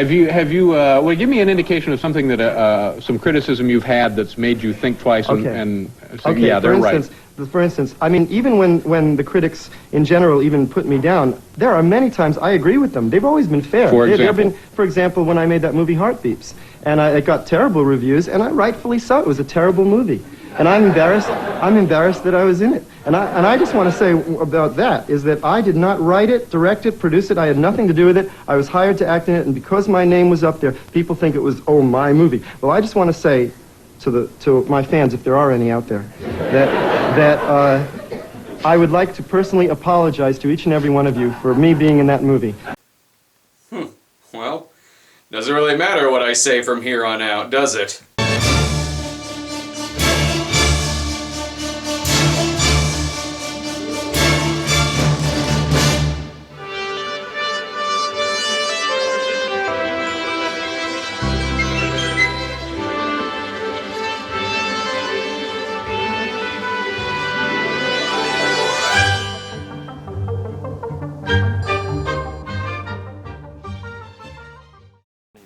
Well, give me an indication of something that, some criticism you've had that's made you think twice and say, okay, yeah, they're right. For instance, I mean, even when the critics in general even put me down, there are many times I agree with them. They've always been fair. For example, when I made that movie Heartbeeps, and it got terrible reviews, and rightfully so. It was a terrible movie. And I'm embarrassed that I was in it. And I just want to say about that is that I did not write it, direct it, produce it. I had nothing to do with it. I was hired to act in it, and because my name was up there, people think it was, oh, my movie. Well, I just want to say to my fans, if there are any out there, that I would like to personally apologize to each and every one of you for me being in that movie. Well, doesn't really matter what I say from here on out, does it?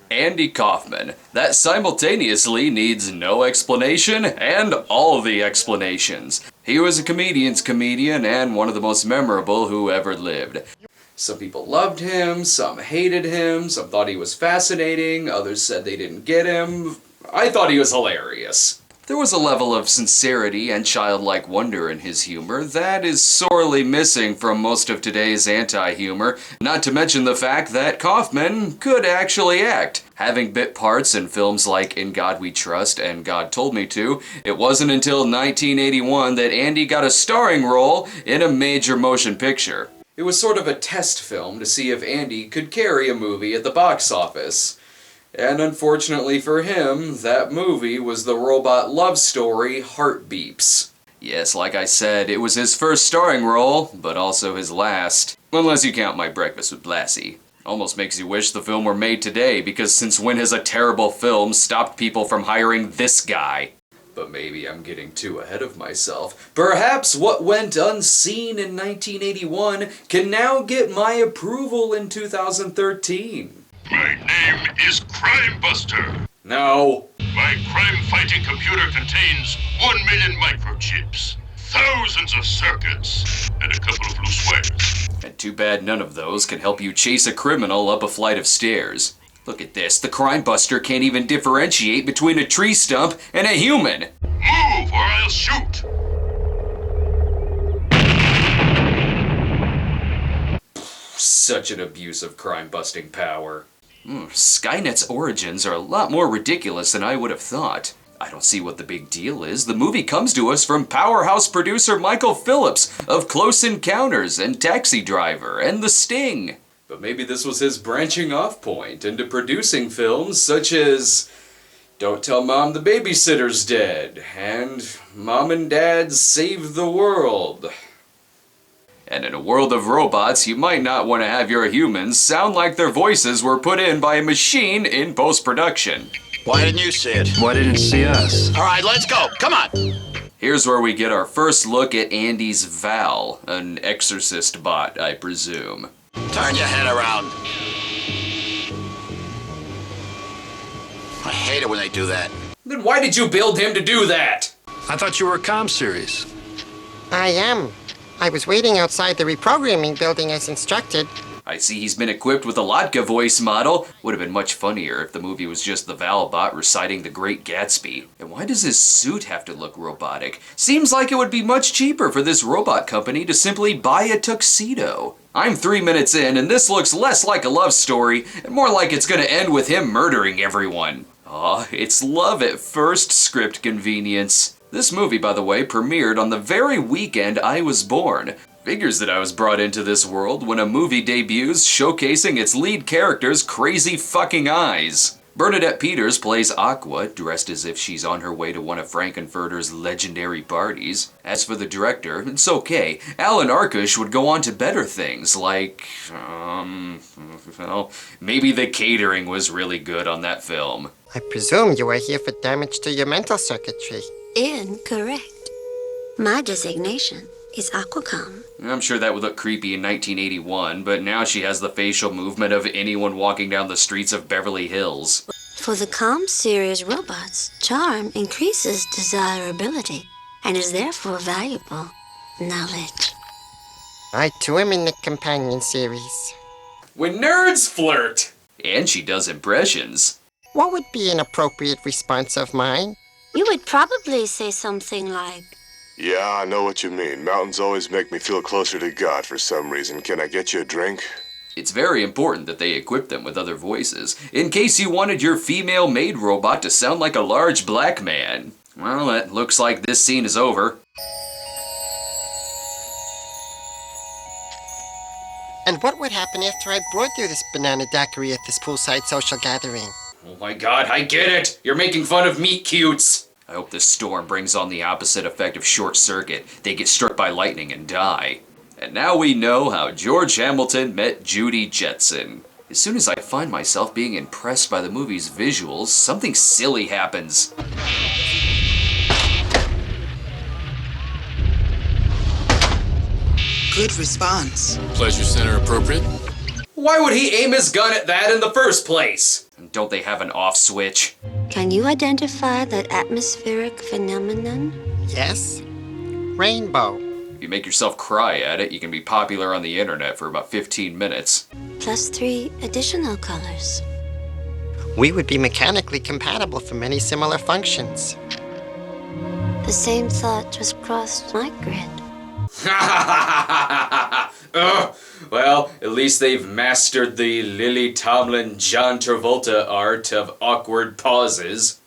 Andy Kaufman. That simultaneously needs no explanation and all the explanations. He was a comedian's comedian and one of the most memorable who ever lived. Some people loved him, some hated him, some thought he was fascinating, others said they didn't get him. I thought he was hilarious. There was a level of sincerity and childlike wonder in his humor that is sorely missing from most of today's anti-humor, not to mention the fact that Kaufman could actually act. Having bit parts in films like In God We Trust and God Told Me To, it wasn't until 1981 that Andy got a starring role in a major motion picture. It was sort of a test film to see if Andy could carry a movie at the box office. And unfortunately for him, that movie was the robot love story Heartbeeps. Yes, like I said, it was his first starring role, but also his last. Unless you count My Breakfast with Lassie. Almost makes you wish the film were made today, because since when has a terrible film stopped people from hiring this guy? But maybe I'm getting too ahead of myself. Perhaps what went unseen in 1981 can now get my approval in 2013. My name is Crime Buster. No. My crime-fighting computer contains 1 million microchips, thousands of circuits, and a couple of loose wires. And too bad none of those can help you chase a criminal up a flight of stairs. Look at this, the Crime Buster can't even differentiate between a tree stump and a human. Move or I'll shoot. Such an abuse of crime-busting power. Skynet's origins are a lot more ridiculous than I would have thought. I don't see what the big deal is. The movie comes to us from powerhouse producer Michael Phillips of Close Encounters and Taxi Driver and The Sting. But maybe this was his branching off point into producing films such as Don't Tell Mom the Babysitter's Dead and Mom and Dad Save the World. And in a world of robots, you might not want to have your humans sound like their voices were put in by a machine in post-production. Why didn't you see it? Why didn't you see us? All right, let's go. Come on. Here's where we get our first look at Andy's Val, an exorcist bot, I presume. Turn your head around. I hate it when they do that. Then why did you build him to do that? I thought you were a comm series. I am. I was waiting outside the reprogramming building as instructed. I see he's been equipped with a Latka voice model. Would have been much funnier if the movie was just the Val bot reciting The Great Gatsby. And why does his suit have to look robotic? Seems like it would be much cheaper for this robot company to simply buy a tuxedo. I'm 3 minutes in, and this looks less like a love story, and more like it's gonna end with him murdering everyone. Aw, it's love at first script convenience. This movie, by the way, premiered on the very weekend I was born. Figures that I was brought into this world when a movie debuts showcasing its lead character's crazy fucking eyes. Bernadette Peters plays Aqua, dressed as if she's on her way to one of Frankenfurter's legendary parties. As for the director, it's okay. Alan Arkush would go on to better things, like, well, maybe the catering was really good on that film. I presume you are here for damage to your mental circuitry. Incorrect. My designation is Aquacom. I'm sure that would look creepy in 1981, but now she has the facial movement of anyone walking down the streets of Beverly Hills. For the Com series robots, charm increases desirability and is therefore valuable knowledge. I too am in the companion series. When nerds flirt! And she does impressions. What would be an appropriate response of mine? You would probably say something like, Yeah, I know what you mean. Mountains always make me feel closer to God for some reason. Can I get you a drink? It's very important that they equip them with other voices, in case you wanted your female maid robot to sound like a large black man. Well, it looks like this scene is over. And what would happen after I brought you this banana daiquiri at this poolside social gathering? Oh my god, I get it! You're making fun of meat cutes! I hope this storm brings on the opposite effect of short circuit. They get struck by lightning and die. And now we know how George Hamilton met Judy Jetson. As soon as I find myself being impressed by the movie's visuals, something silly happens. Good response. Pleasure center appropriate? Why would he aim his gun at that in the first place? And don't they have an off switch? can you identify that atmospheric phenomenon? Yes. Rainbow. If you make yourself cry at it, you can be popular on the internet for about 15 minutes. Plus 3 additional colors. We would be mechanically compatible for many similar functions. The same thought just crossed my grid. Well, at least they've mastered the Lily Tomlin, John Travolta art of awkward pauses.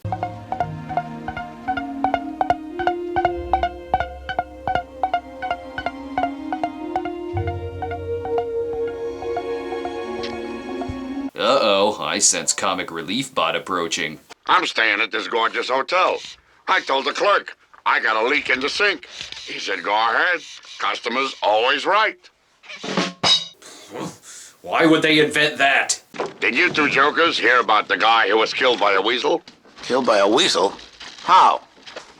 Uh-oh, I sense comic relief bot approaching. I'm staying at this gorgeous hotel. I told the clerk I got a leak in the sink. He said, go ahead. Customer's always right. Why would they invent that? Did you two jokers hear about the guy who was killed by a weasel? Killed by a weasel? How?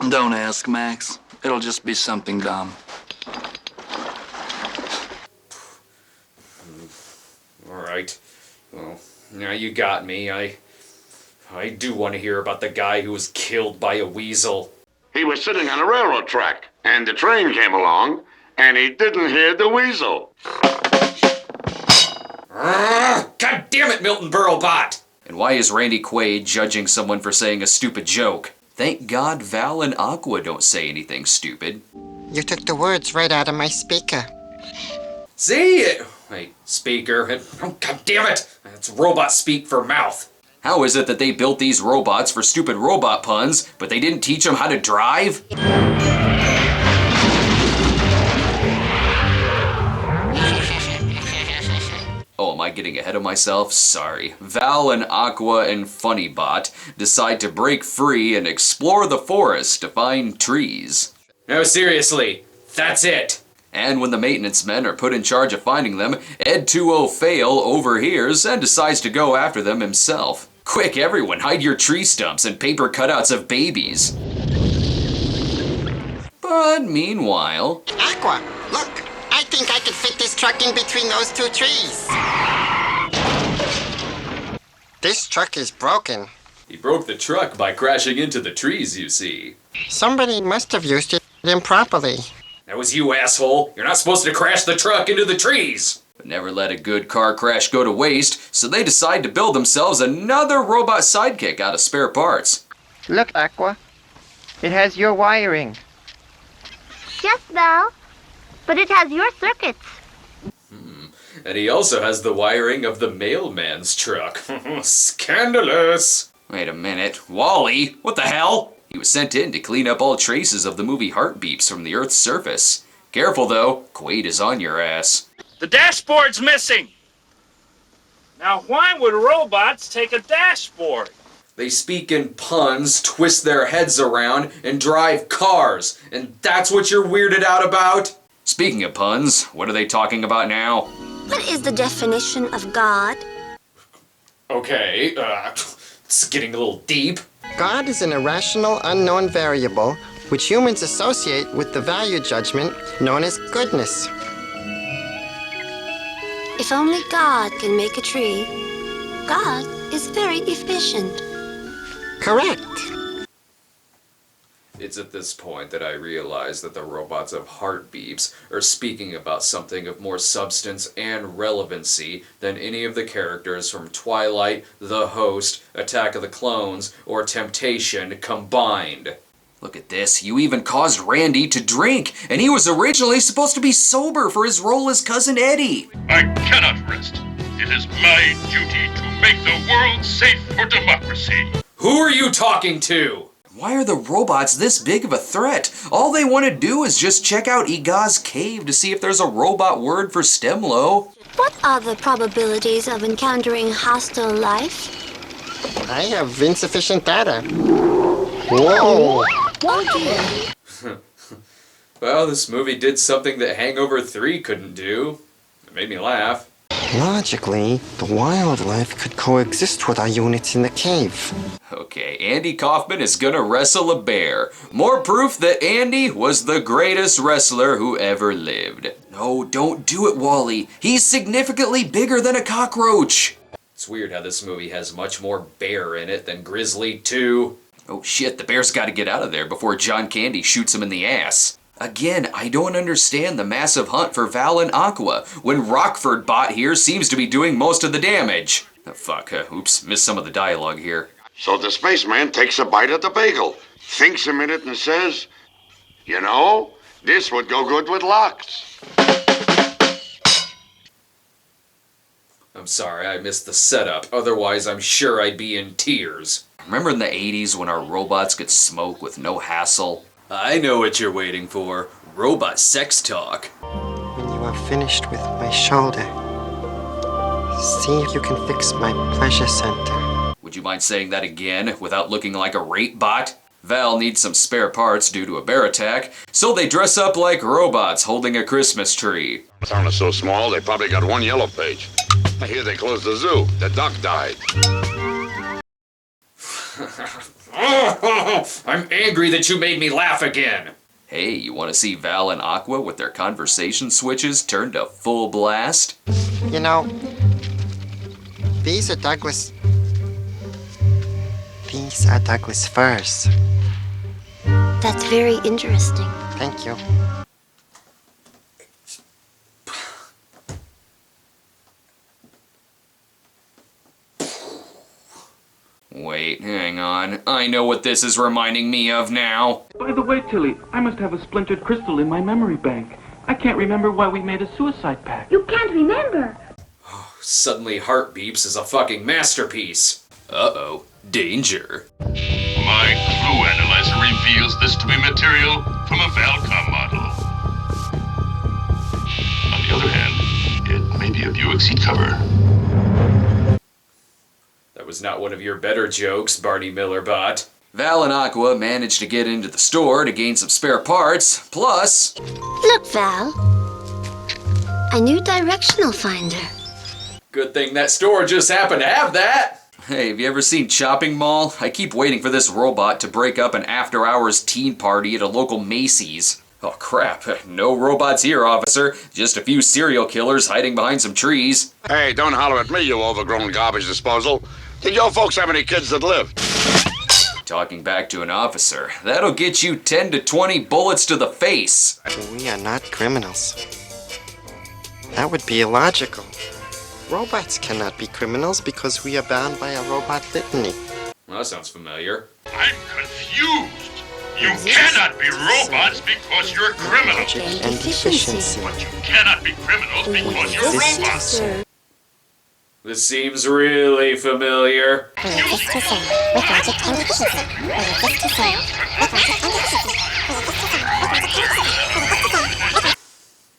Don't ask, Max. It'll just be something dumb. All right. Well, now you got me. I do want to hear about the guy who was killed by a weasel. He was sitting on a railroad track, and the train came along, and he didn't hear the weasel. God damn it, Milton Berle bot! And why is Randy Quaid judging someone for saying a stupid joke? Thank God Val and Aqua don't say anything stupid. You took the words right out of my speaker. See it? Hey, speaker. Oh, God damn it! That's robot speak for mouth. How is it that they built these robots for stupid robot puns, but they didn't teach them how to drive? Oh, am I getting ahead of myself? Sorry. Val and Aqua and Funnybot decide to break free and explore the forest to find trees. No, seriously, that's it. And when the maintenance men are put in charge of finding them, Ed 2O Fail overhears and decides to go after them himself. Quick, everyone, hide your tree stumps and paper cutouts of babies. But meanwhile... Aqua, look! I think I could fit this truck in between those two trees. This truck is broken. He broke the truck by crashing into the trees, you see. Somebody must have used it improperly. That was you, asshole. You're not supposed to crash the truck into the trees. But never let a good car crash go to waste, so they decide to build themselves another robot sidekick out of spare parts. Look, Aqua. It has your wiring. Yes, Val. But it has your circuits. And he also has the wiring of the mailman's truck. Scandalous! Wait a minute. Wally? What the hell? He was sent in to clean up all traces of the movie Heartbeeps from the Earth's surface. Careful though, Quaid is on your ass. The dashboard's missing! Now why would robots take a dashboard? They speak in puns, twist their heads around, and drive cars. And that's what you're weirded out about? Speaking of puns, what are they talking about now? What is the definition of God? Okay, it's getting a little deep. God is an irrational, unknown variable, which humans associate with the value judgment known as goodness. If only God can make a tree, God is very efficient. Correct. It's at this point that I realize that the robots of Heartbeeps are speaking about something of more substance and relevancy than any of the characters from Twilight, The Host, Attack of the Clones, or Temptation combined. Look at this, you even caused Randy to drink, and he was originally supposed to be sober for his role as Cousin Eddie. I cannot rest. It is my duty to make the world safe for democracy. Who are you talking to? Why are the robots this big of a threat? All they want to do is just check out Igaz's cave to see if there's a robot word for Stemlo. What are the probabilities of encountering hostile life? I have insufficient data. Whoa! Oh dear. Well, this movie did something that Hangover 3 couldn't do. It made me laugh. Logically, the wildlife could coexist with our units in the cave. Okay, Andy Kaufman is gonna wrestle a bear. More proof that Andy was the greatest wrestler who ever lived. No, don't do it, Wally. He's significantly bigger than a cockroach. It's weird how this movie has much more bear in it than Grizzly 2. Oh shit, the bear's gotta get out of there before John Candy shoots him in the ass. Again, I don't understand the massive hunt for Val and Aqua, when Rockford Bot here seems to be doing most of the damage. Oh, fuck, oops, missed some of the dialogue here. So the spaceman takes a bite at the bagel, thinks a minute and says, you know, this would go good with lox. I'm sorry, I missed the setup, otherwise I'm sure I'd be in tears. Remember in the 80s when our robots could smoke with no hassle? I know what you're waiting for. Robot sex talk. When you are finished with my shoulder, see if you can fix my pleasure center. Would you mind saying that again without looking like a rape bot? Val needs some spare parts due to a bear attack, so they dress up like robots holding a Christmas tree. The town is so small, they probably got one yellow page. I hear they closed the zoo. The duck died. I'm angry that you made me laugh again. Hey, you want to see Val and Aqua with their conversation switches turned to full blast? You know, these are Douglas firs. That's very interesting. Thank you. Wait, hang on. I know what this is reminding me of now. By the way, Tilly, I must have a splintered crystal in my memory bank. I can't remember why we made a suicide pact. You can't remember. Suddenly Heartbeeps is a fucking masterpiece. Uh-oh. Danger. My clue analyzer reveals this to be material from a Valcom model. On the other hand, it may be a Buick seat cover. That was not one of your better jokes, Barney Miller bot. Val and Aqua managed to get into the store to gain some spare parts, plus... Look, Val. A new directional finder. Good thing that store just happened to have that! Hey, have you ever seen Chopping Mall? I keep waiting for this robot to break up an after-hours teen party at a local Macy's. Oh crap, no robots here, officer. Just a few serial killers hiding behind some trees. Hey, don't holler at me, you overgrown garbage disposal. Did your folks have any kids that lived? Talking back to an officer, that'll get you 10 to 20 bullets to the face. We are not criminals. That would be illogical. Robots cannot be criminals because we are bound by a robot litany. Well, that sounds familiar. I'm confused. You cannot be robots because you're criminals. And efficiency. But you cannot be criminals because you're robots. This seems really familiar.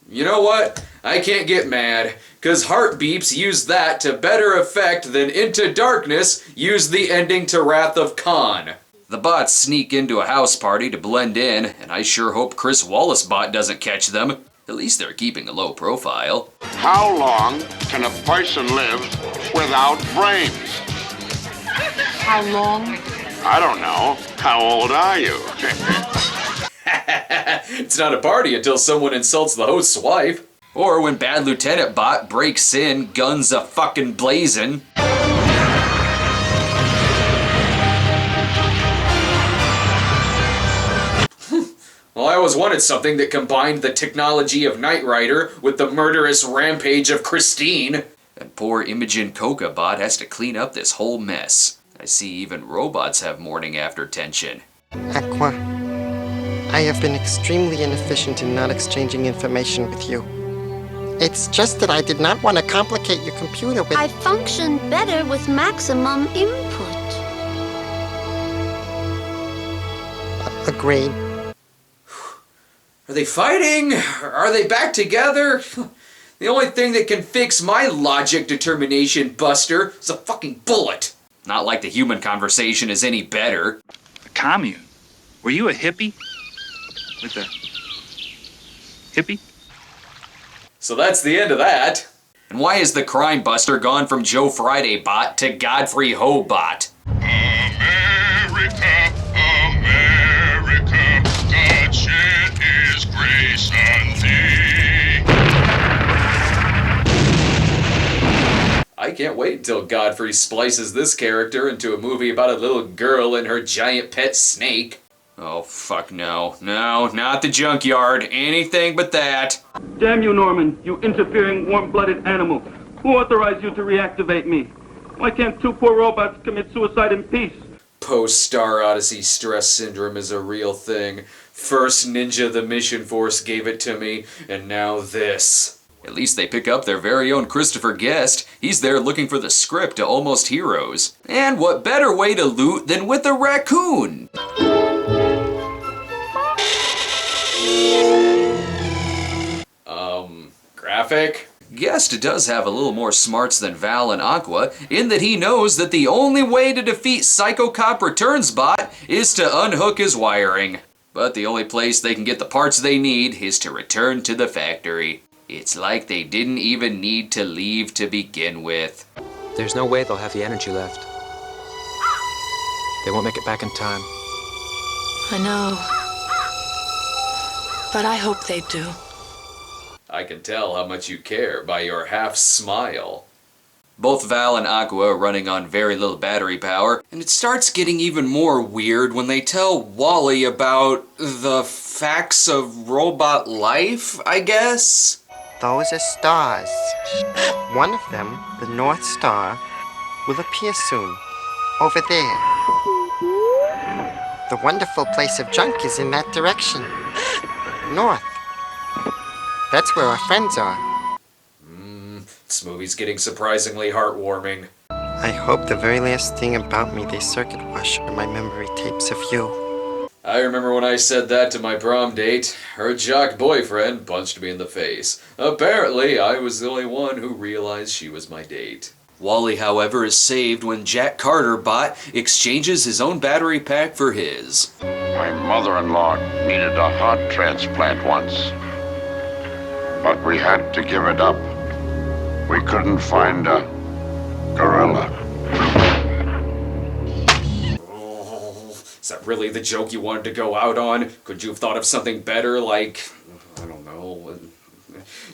You know what? I can't get mad, because Heartbeeps used that to better effect than Into Darkness used the ending to Wrath of Khan. The bots sneak into a house party to blend in, and I sure hope Chris Wallace bot doesn't catch them. At least they're keeping a low profile. How long can a person live without brains? How long? I don't know. How old are you? It's not a party until someone insults the host's wife. Or when Bad Lieutenant Bot breaks in, guns a fucking blazing. Well, I always wanted something that combined the technology of Knight Rider with the murderous rampage of Christine. And poor Imogen Coca Bot has to clean up this whole mess. I see even robots have morning after tension. Aqua, I have been extremely inefficient in not exchanging information with you. It's just that I did not want to complicate your computer with... I function better with maximum input. Agreed. Are they fighting? Are they back together? The only thing that can fix my logic determination buster is a fucking bullet. Not like the human conversation is any better. A commune? Were you a hippie? With a hippie? So that's the end of that. And why is the crime buster gone from Joe Friday Bot to Godfrey Ho Bot? America, America, God shed his grace on thee. I can't wait until Godfrey splices this character into a movie about a little girl and her giant pet snake. Oh, fuck no. No, not the junkyard. Anything but that. Damn you, Norman, you interfering, warm-blooded animal. Who authorized you to reactivate me? Why can't two poor robots commit suicide in peace? Post-Star Odyssey stress syndrome is a real thing. First Ninja the Mission Force gave it to me, and now this. At least they pick up their very own Christopher Guest. He's there looking for the script to Almost Heroes. And what better way to loot than with a raccoon? Graphic? Guest does have a little more smarts than Val and Aqua, in that he knows that the only way to defeat Psycho Cop Returns Bot is to unhook his wiring. But the only place they can get the parts they need is to return to the factory. It's like they didn't even need to leave to begin with. There's no way they'll have the energy left. They won't make it back in time. I know. But I hope they do. I can tell how much you care by your half-smile. Both Val and Aqua are running on very little battery power, and it starts getting even more weird when they tell Wally about the facts of robot life, I guess? Those are stars. One of them, the North Star, will appear soon. Over there. The wonderful place of junk is in that direction. North. That's where our friends are. This movie's getting surprisingly heartwarming. I hope the very last thing about me they circuit wash are my memory tapes of you. I remember when I said that to my prom date. Her jock boyfriend punched me in the face. Apparently, I was the only one who realized she was my date. Wally, however, is saved when Jack Carter Bot exchanges his own battery pack for his. My mother-in-law needed a heart transplant once, but we had to give it up. We couldn't find a gorilla. Oh, is that really the joke you wanted to go out on? Could you have thought of something better, like, I don't know.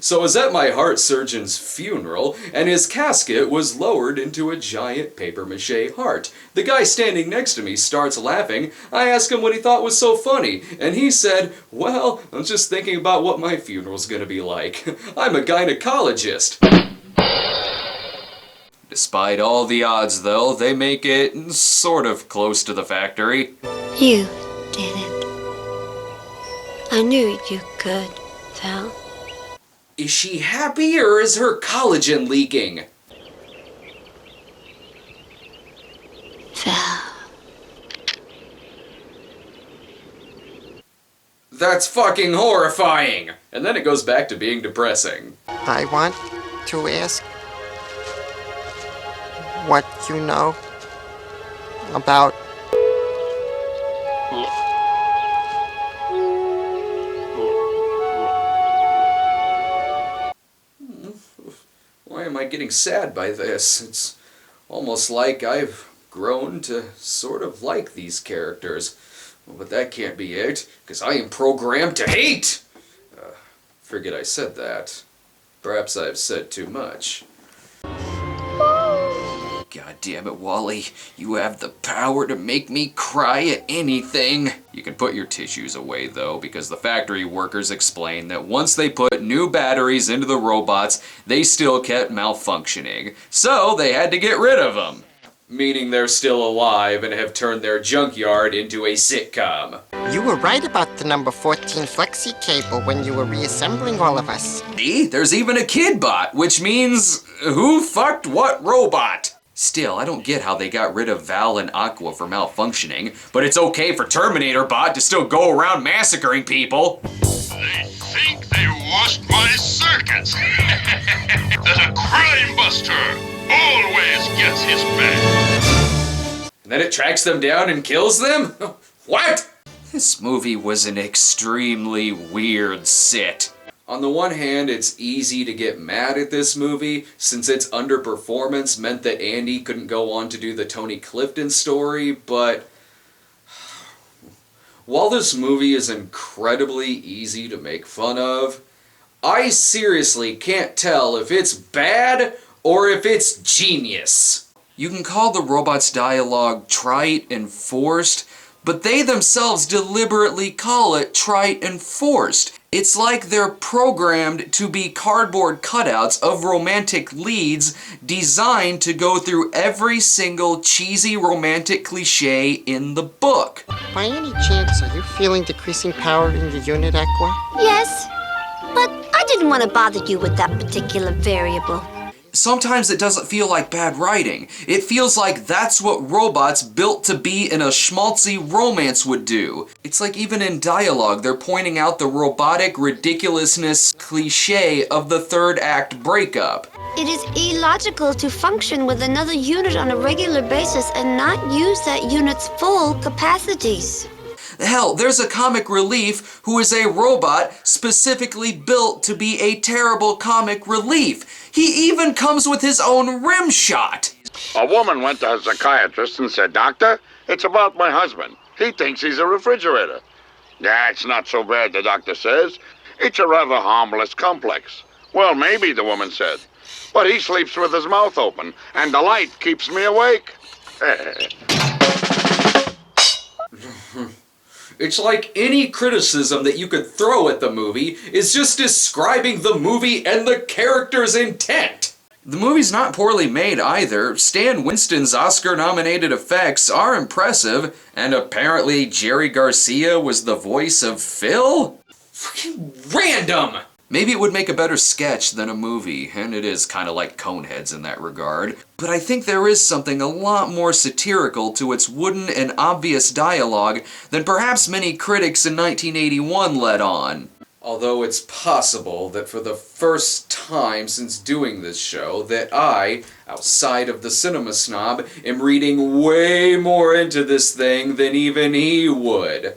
So I was at my heart surgeon's funeral, and his casket was lowered into a giant papier-mâché heart. The guy standing next to me starts laughing. I ask him what he thought was so funny, and he said, well, I'm just thinking about what my funeral's gonna be like. I'm a gynecologist. Despite all the odds, though, they make it sort of close to the factory. You did it. I knew you could, Val. Is she happy, or is her collagen leaking? Val. That's fucking horrifying! And then it goes back to being depressing. I want to ask what you know about... Why am I getting sad by this? It's almost like I've grown to sort of like these characters. Well, but that can't be it, because I am programmed to hate! Forget I said that. Perhaps I've said too much. God damn it, Wally. You have the power to make me cry at anything. You can put your tissues away, though, because the factory workers explained that once they put new batteries into the robots, they still kept malfunctioning. So they had to get rid of them. Meaning they're still alive and have turned their junkyard into a sitcom. You were right about the number 14 flexi cable when you were reassembling all of us. See? There's even a kid bot, which means who fucked what robot? Still, I don't get how they got rid of Val and Aqua for malfunctioning, but it's okay for Terminator Bot to still go around massacring people. They think they washed my circuits. That a crime buster always gets his back. And then it tracks them down and kills them? What? This movie was an extremely weird sit. On the one hand, it's easy to get mad at this movie, since its underperformance meant that Andy couldn't go on to do the Tony Clifton story, but while this movie is incredibly easy to make fun of, I seriously can't tell if it's bad or if it's genius. You can call the robot's dialogue trite and forced, but they themselves deliberately call it trite and forced. It's like they're programmed to be cardboard cutouts of romantic leads designed to go through every single cheesy romantic cliche in the book. By any chance, are you feeling decreasing power in the unit, Aqua? Yes, but I didn't want to bother you with that particular variable. Sometimes it doesn't feel like bad writing. It feels like that's what robots built to be in a schmaltzy romance would do. It's like even in dialogue, they're pointing out the robotic ridiculousness cliche of the third act breakup. It is illogical to function with another unit on a regular basis and not use that unit's full capacities. Hell, there's a comic relief who is a robot specifically built to be a terrible comic relief. He even comes with his own rim shot. A woman went to her psychiatrist and said, "Doctor, it's about my husband. He thinks he's a refrigerator." "Yeah, it's not so bad," the doctor says. "It's a rather harmless complex." "Well, maybe," the woman said. "But he sleeps with his mouth open, and the light keeps me awake." It's like any criticism that you could throw at the movie is just describing the movie and the character's intent. The movie's not poorly made either. Stan Winston's Oscar-nominated effects are impressive, and apparently Jerry Garcia was the voice of Phil? Fucking random! Maybe it would make a better sketch than a movie, and it is kind of like Coneheads in that regard. But I think there is something a lot more satirical to its wooden and obvious dialogue than perhaps many critics in 1981 let on. Although it's possible that for the first time since doing this show that I, outside of the Cinema Snob, am reading way more into this thing than even he would.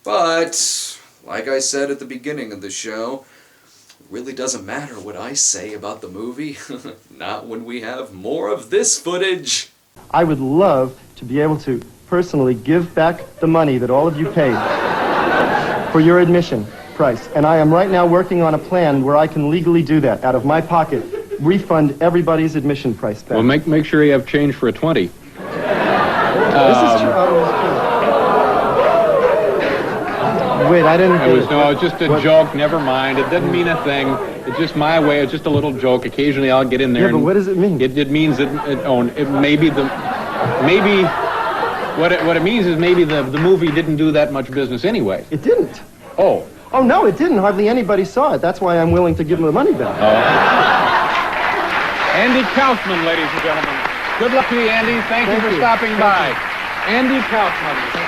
But, like I said at the beginning of the show, it really doesn't matter what I say about the movie. Not when we have more of this footage. I would love to be able to personally give back the money that all of you paid for your admission price. And I am right now working on a plan where I can legally do that out of my pocket, refund everybody's admission price back. Well, make sure you have change for a 20. This is true. Wait, I didn't... It was just a joke, never mind. It doesn't mean a thing. It's just my way. It's just a little joke. Occasionally I'll get in there. Yeah, but what does it mean? It means that what it means is maybe the movie didn't do that much business anyway. It didn't. Oh. Oh, no, it didn't. Hardly anybody saw it. That's why I'm willing to give them the money back. Andy Kaufman, ladies and gentlemen. Good luck to you, Andy. Thank you for stopping by. Andy Kaufman.